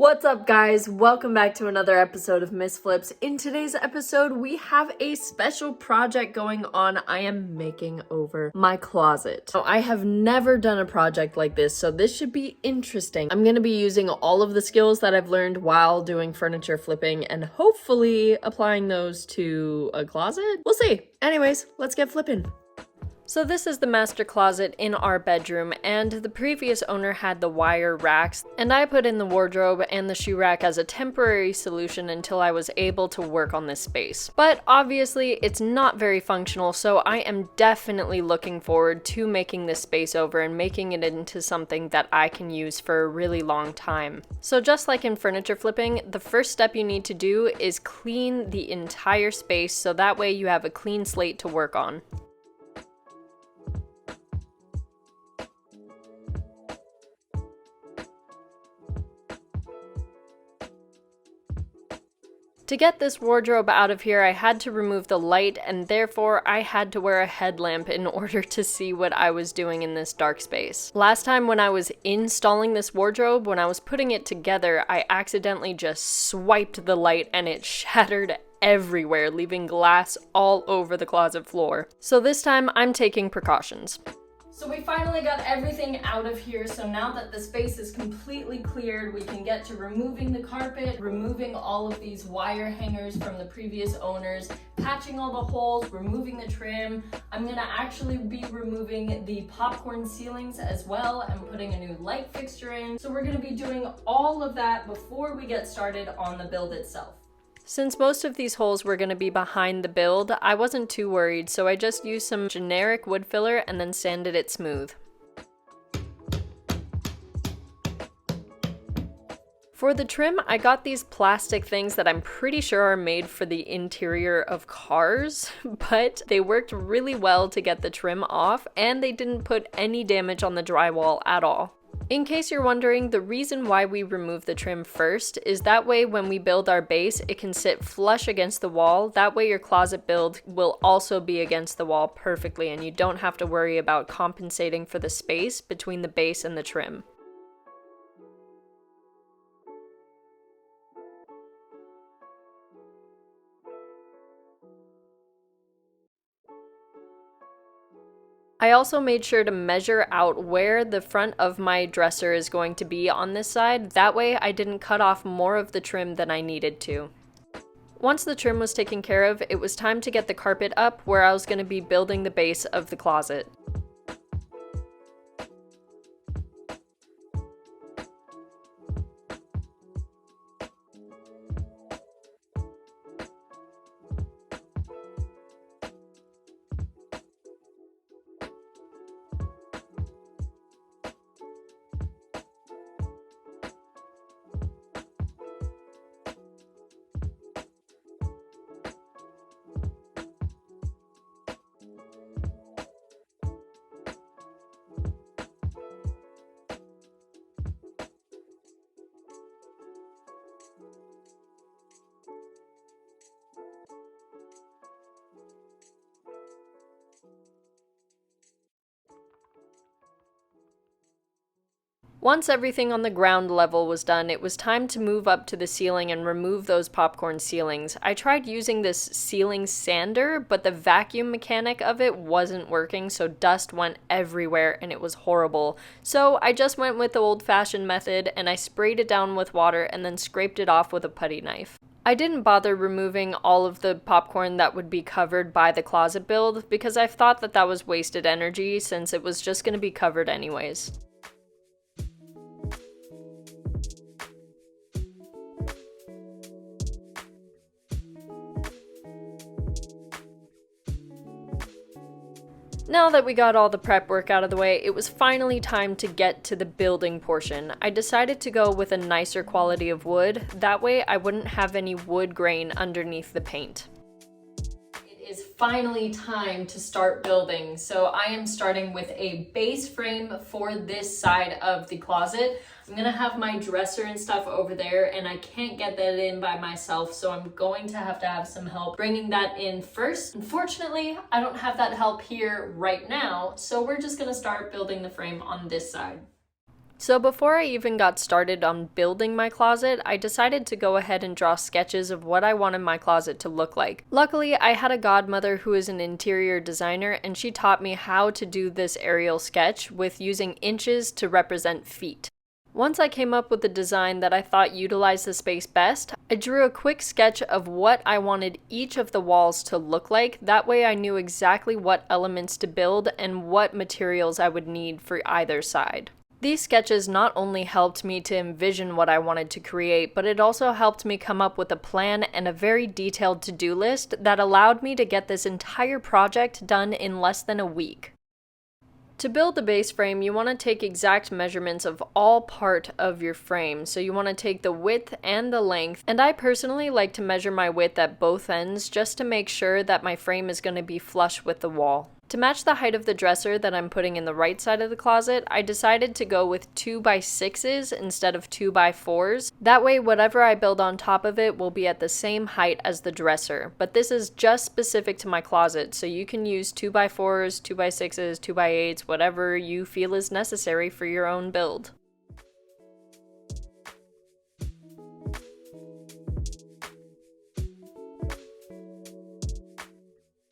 What's up, guys? Welcome back to another episode of Missflips. In today's episode, we have a special project going on. I am making over my closet. Now, I have never done a project like this, so this should be interesting. I'm going to be using all of the skills that I've learned while doing furniture flipping and hopefully applying those to a closet. We'll see. Anyways, let's get flipping. So this is the master closet in our bedroom, and the previous owner had the wire racks, and I put in the wardrobe and the shoe rack as a temporary solution until I was able to work on this space. But obviously it's not very functional, so I am definitely looking forward to making this space over and making it into something that I can use for a really long time. So just like in furniture flipping, the first step you need to do is clean the entire space so that way you have a clean slate to work on. To get this wardrobe out of here, I had to remove the light, and therefore I had to wear a headlamp in order to see what I was doing in this dark space. Last time when I was installing this wardrobe, when I was putting it together, I accidentally just swiped the light and it shattered everywhere, leaving glass all over the closet floor. So this time I'm taking precautions. So we finally got everything out of here, so now that the space is completely cleared, we can get to removing the carpet, removing all of these wire hangers from the previous owners, patching all the holes, removing the trim. I'm gonna actually be removing the popcorn ceilings as well and putting a new light fixture in. So we're gonna be doing all of that before we get started on the build itself. Since most of these holes were going to be behind the build, I wasn't too worried, so I just used some generic wood filler and then sanded it smooth. For the trim, I got these plastic things that I'm pretty sure are made for the interior of cars, but they worked really well to get the trim off, and they didn't put any damage on the drywall at all. In case you're wondering, the reason why we remove the trim first is that way when we build our base, it can sit flush against the wall. That way your closet build will also be against the wall perfectly, and you don't have to worry about compensating for the space between the base and the trim. I also made sure to measure out where the front of my dresser is going to be on this side. That way I didn't cut off more of the trim than I needed to. Once the trim was taken care of, it was time to get the carpet up where I was going to be building the base of the closet. Once everything on the ground level was done, it was time to move up to the ceiling and remove those popcorn ceilings. I tried using this ceiling sander, but the vacuum mechanic of it wasn't working, so dust went everywhere and it was horrible. So I just went with the old-fashioned method and I sprayed it down with water and then scraped it off with a putty knife. I didn't bother removing all of the popcorn that would be covered by the closet build because I thought that that was wasted energy since it was just going to be covered anyways. Now that we got all the prep work out of the way, it was finally time to get to the building portion. I decided to go with a nicer quality of wood, that way I wouldn't have any wood grain underneath the paint. It is finally time to start building, so I am starting with a base frame for this side of the closet. I'm gonna have my dresser and stuff over there, and I can't get that in by myself, so I'm going to have some help bringing that in first. Unfortunately, I don't have that help here right now, so we're just gonna start building the frame on this side. So before I even got started on building my closet, I decided to go ahead and draw sketches of what I wanted my closet to look like. Luckily, I had a godmother who is an interior designer, and she taught me how to do this aerial sketch with using inches to represent feet. Once I came up with a design that I thought utilized the space best, I drew a quick sketch of what I wanted each of the walls to look like. That way I knew exactly what elements to build and what materials I would need for either side. These sketches not only helped me to envision what I wanted to create, but it also helped me come up with a plan and a very detailed to-do list that allowed me to get this entire project done in less than a week. To build the base frame, you want to take exact measurements of all part of your frame. So you want to take the width and the length, and I personally like to measure my width at both ends just to make sure that my frame is going to be flush with the wall. To match the height of the dresser that I'm putting in the right side of the closet, I decided to go with 2x6s instead of 2x4s. That way whatever I build on top of it will be at the same height as the dresser. But this is just specific to my closet, so you can use 2x4s, 2x6s, 2x8s, whatever you feel is necessary for your own build.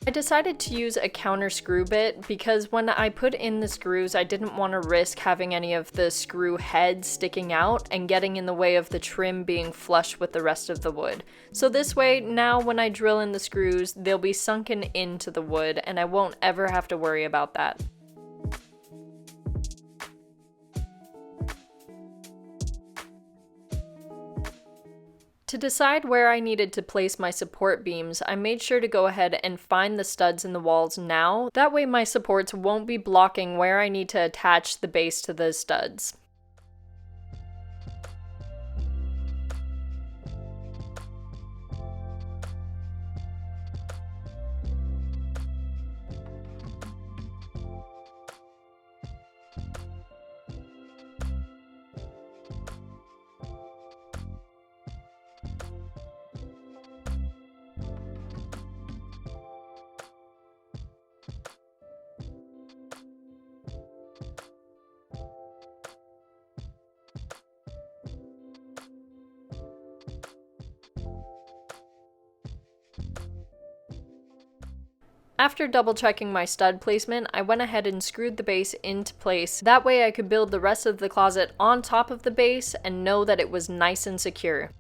I decided to use a counter screw bit because when I put in the screws, I didn't want to risk having any of the screw heads sticking out and getting in the way of the trim being flush with the rest of the wood. So this way, now when I drill in the screws, they'll be sunken into the wood and I won't ever have to worry about that. To decide where I needed to place my support beams, I made sure to go ahead and find the studs in the walls now. That way my supports won't be blocking where I need to attach the base to the studs. After double checking my stud placement, I went ahead and screwed the base into place. That way I could build the rest of the closet on top of the base and know that it was nice and secure.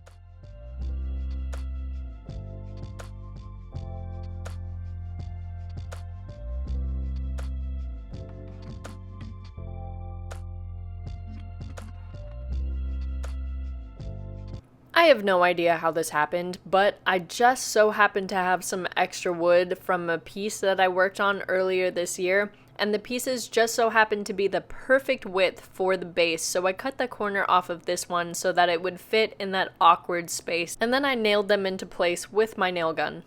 I have no idea how this happened, but I just so happened to have some extra wood from a piece that I worked on earlier this year, and the pieces just so happened to be the perfect width for the base, so I cut the corner off of this one so that it would fit in that awkward space, and then I nailed them into place with my nail gun.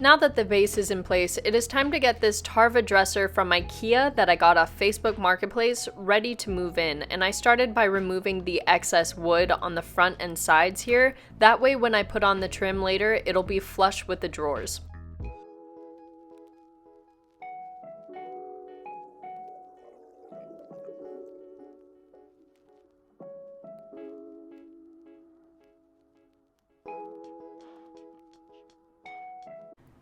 Now that the base is in place, it is time to get this Tarva dresser from Ikea that I got off Facebook Marketplace ready to move in, and I started by removing the excess wood on the front and sides here. That way when I put on the trim later, it'll be flush with the drawers.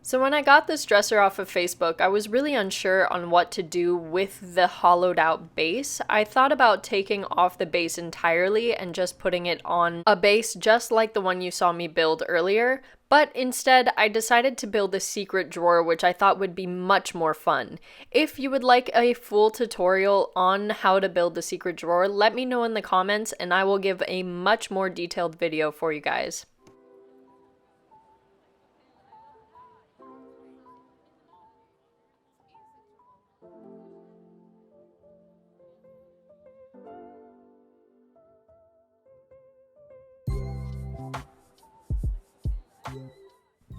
So when I got this dresser off of Facebook, I was really unsure on what to do with the hollowed out base. I thought about taking off the base entirely and just putting it on a base just like the one you saw me build earlier, but instead I decided to build a secret drawer, which I thought would be much more fun. If you would like a full tutorial on how to build the secret drawer, let me know in the comments and I will give a much more detailed video for you guys.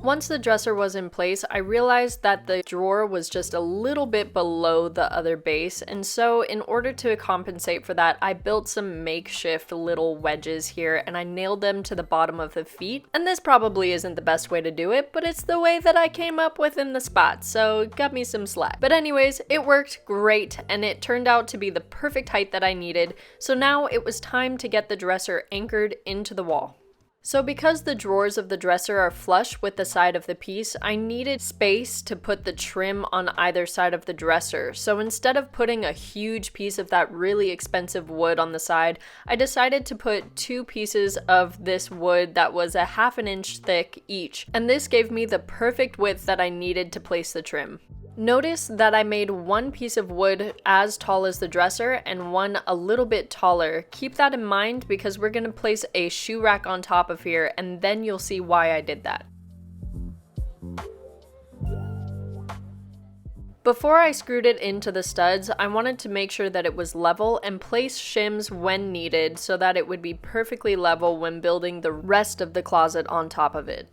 Once the dresser was in place, I realized that the drawer was just a little bit below the other base, and so in order to compensate for that, I built some makeshift little wedges here and I nailed them to the bottom of the feet. And this probably isn't the best way to do it, but it's the way that I came up with in the spot, so it got me some slack. But anyways, it worked great and it turned out to be the perfect height that I needed, so now it was time to get the dresser anchored into the wall. So because the drawers of the dresser are flush with the side of the piece, I needed space to put the trim on either side of the dresser. So instead of putting a huge piece of that really expensive wood on the side, I decided to put 2 pieces of this wood that was a 1/2 inch thick each. And this gave me the perfect width that I needed to place the trim. Notice that I made 1 piece of wood as tall as the dresser and 1 a little bit taller. Keep that in mind because we're going to place a shoe rack on top of here and then you'll see why I did that. Before I screwed it into the studs, I wanted to make sure that it was level and place shims when needed so that it would be perfectly level when building the rest of the closet on top of it.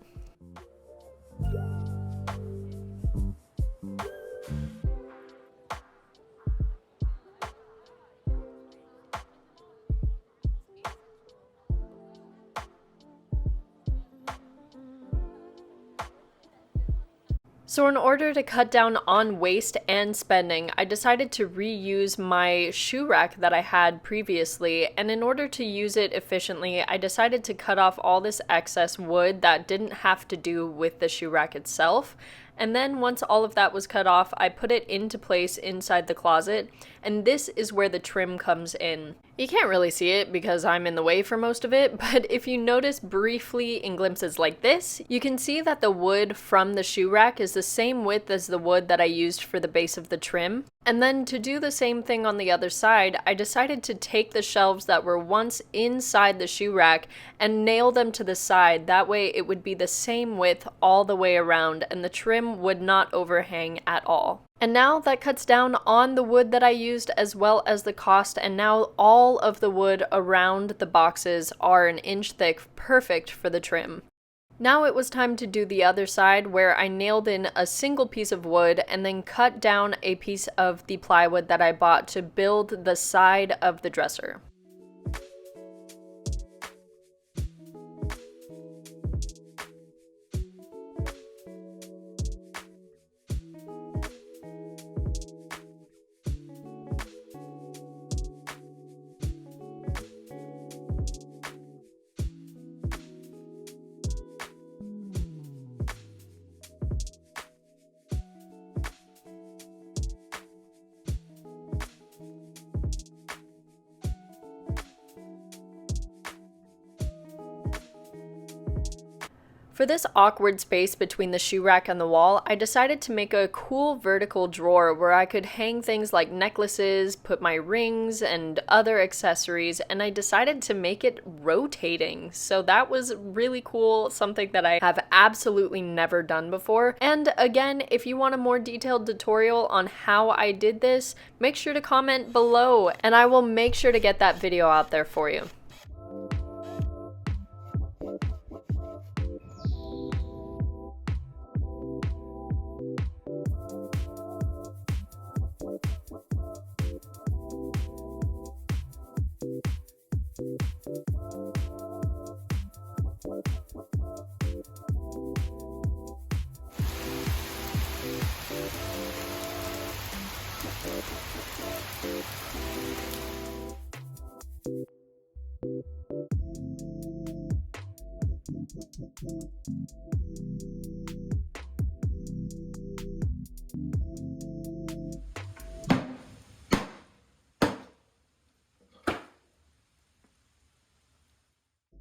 So in order to cut down on waste and spending, I decided to reuse my shoe rack that I had previously, and in order to use it efficiently, I decided to cut off all this excess wood that didn't have to do with the shoe rack itself. And then once all of that was cut off, I put it into place inside the closet, and this is where the trim comes in. You can't really see it because I'm in the way for most of it, but if you notice briefly in glimpses like this, you can see that the wood from the shoe rack is the same width as the wood that I used for the base of the trim. And then to do the same thing on the other side, I decided to take the shelves that were once inside the shoe rack and nail them to the side. That way it would be the same width all the way around and the trim would not overhang at all. And now that cuts down on the wood that I used as well as the cost, and now all of the wood around the boxes are 1 inch thick, perfect for the trim. Now it was time to do the other side where I nailed in a single piece of wood and then cut down a piece of the plywood that I bought to build the side of the dresser. For this awkward space between the shoe rack and the wall, I decided to make a cool vertical drawer where I could hang things like necklaces, put my rings, and other accessories, and I decided to make it rotating. So that was really cool, something that I have absolutely never done before. And again, if you want a more detailed tutorial on how I did this, make sure to comment below, and I will make sure to get that video out there for you.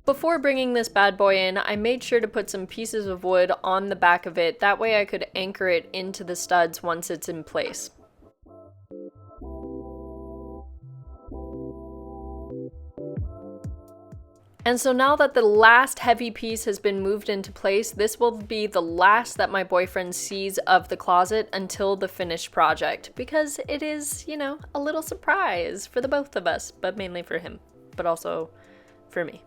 Before bringing this bad boy in, I made sure to put some pieces of wood on the back of it, that way I could anchor it into the studs once it's in place. And so now that the last heavy piece has been moved into place, this will be the last that my boyfriend sees of the closet until the finished project, because it is, you know, a little surprise for the both of us, but mainly for him, but also for me.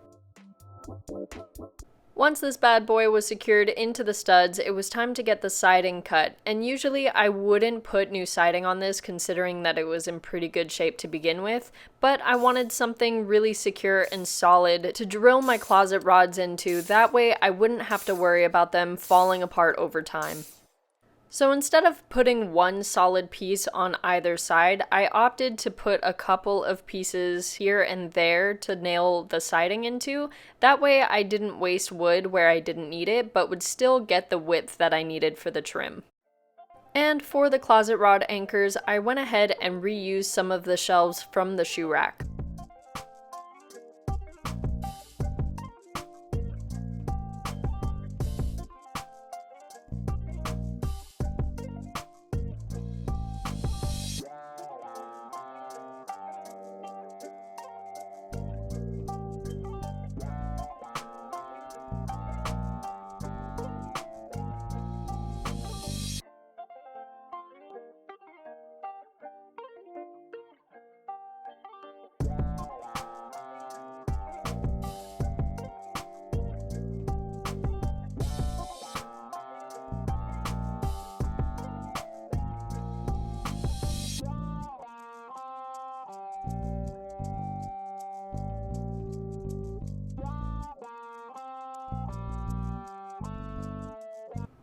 Once this bad boy was secured into the studs, it was time to get the siding cut, and usually I wouldn't put new siding on this considering that it was in pretty good shape to begin with, but I wanted something really secure and solid to drill my closet rods into, that way I wouldn't have to worry about them falling apart over time. So instead of putting one solid piece on either side, I opted to put a couple of pieces here and there to nail the siding into. That way I didn't waste wood where I didn't need it, but would still get the width that I needed for the trim. And for the closet rod anchors, I went ahead and reused some of the shelves from the shoe rack.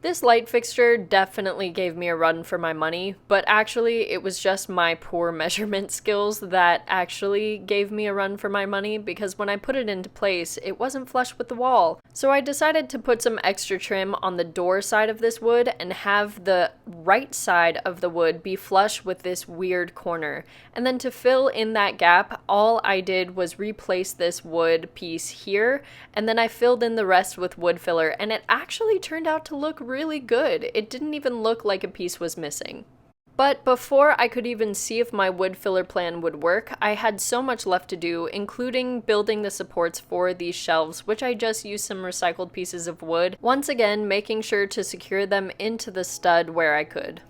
This light fixture definitely gave me a run for my money, but actually it was just my poor measurement skills that actually gave me a run for my money, because when I put it into place, it wasn't flush with the wall. So I decided to put some extra trim on the door side of this wood and have the right side of the wood be flush with this weird corner. And then to fill in that gap, all I did was replace this wood piece here, and then I filled in the rest with wood filler, and it actually turned out to look really good. It didn't even look like a piece was missing. But before I could even see if my wood filler plan would work, I had so much left to do, including building the supports for these shelves, which I just used some recycled pieces of wood, once again making sure to secure them into the stud where I could.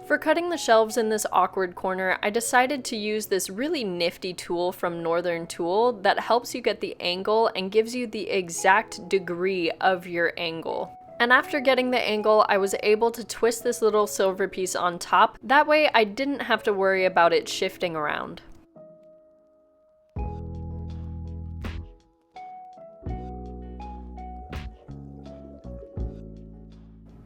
For cutting the shelves in this awkward corner, I decided to use this really nifty tool from Northern Tool that helps you get the angle and gives you the exact degree of your angle. And after getting the angle, I was able to twist this little silver piece on top. That way I didn't have to worry about it shifting around.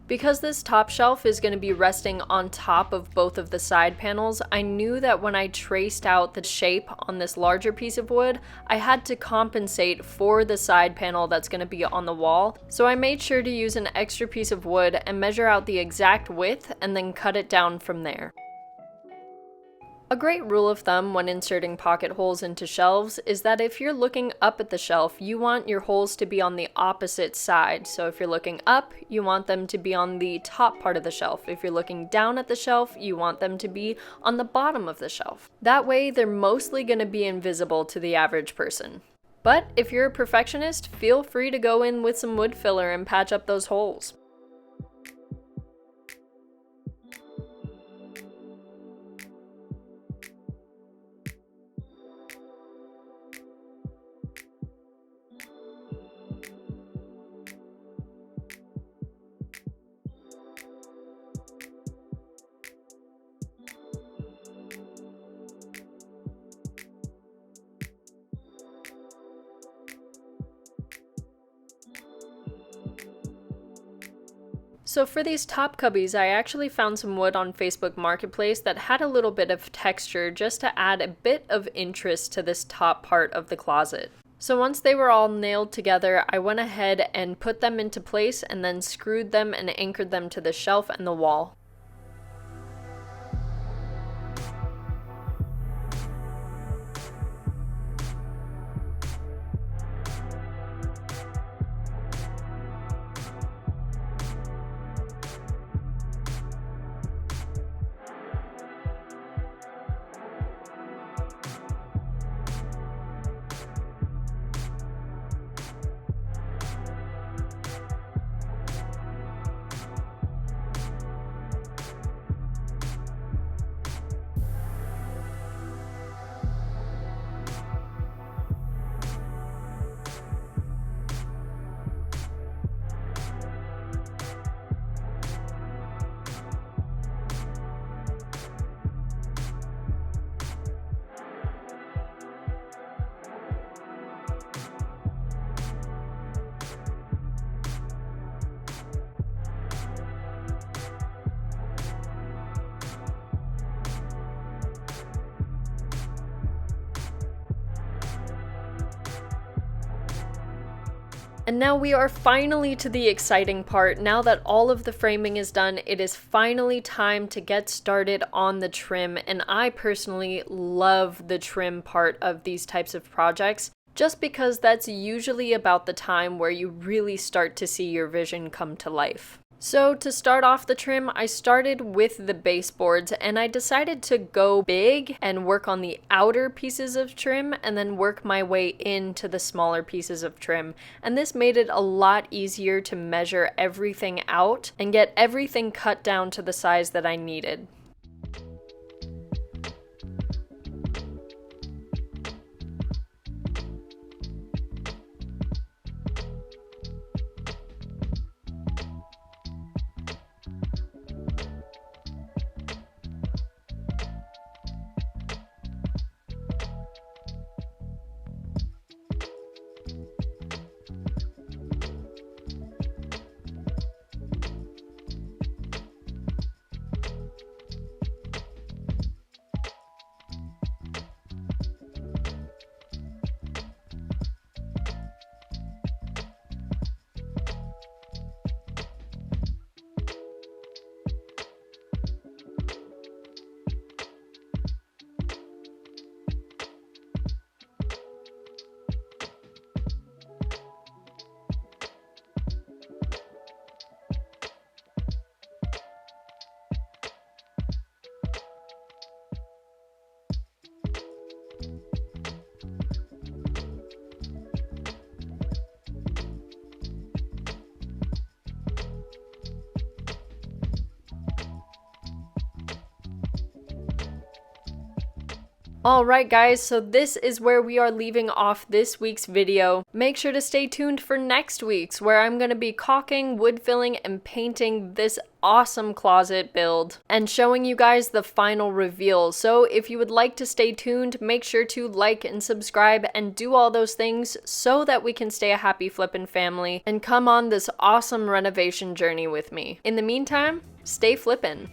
Because this top shelf is going to be resting on top of both of the side panels, I knew that when I traced out the shape on this larger piece of wood, I had to compensate for the side panel that's going to be on the wall. So I made sure to use an extra piece of wood and measure out the exact width and then cut it down from there. A great rule of thumb when inserting pocket holes into shelves is that if you're looking up at the shelf, you want your holes to be on the opposite side. So if you're looking up, you want them to be on the top part of the shelf. If you're looking down at the shelf, you want them to be on the bottom of the shelf. That way, they're mostly going to be invisible to the average person. But if you're a perfectionist, feel free to go in with some wood filler and patch up those holes. So for these top cubbies, I actually found some wood on Facebook Marketplace that had a little bit of texture just to add a bit of interest to this top part of the closet. So once they were all nailed together, I went ahead and put them into place and then screwed them and anchored them to the shelf and the wall. And now we are finally to the exciting part. Now that all of the framing is done, it is finally time to get started on the trim, and I personally love the trim part of these types of projects, just because that's usually about the time where you really start to see your vision come to life. So to start off the trim, I started with the baseboards, and I decided to go big and work on the outer pieces of trim and then work my way into the smaller pieces of trim. And this made it a lot easier to measure everything out and get everything cut down to the size that I needed. Alright guys, so this is where we are leaving off this week's video. Make sure to stay tuned for next week's, where I'm going to be caulking, wood filling, and painting this awesome closet build and showing you guys the final reveal. So if you would like to stay tuned, make sure to like and subscribe and do all those things so that we can stay a happy flippin' family and come on this awesome renovation journey with me. In the meantime, stay flippin'.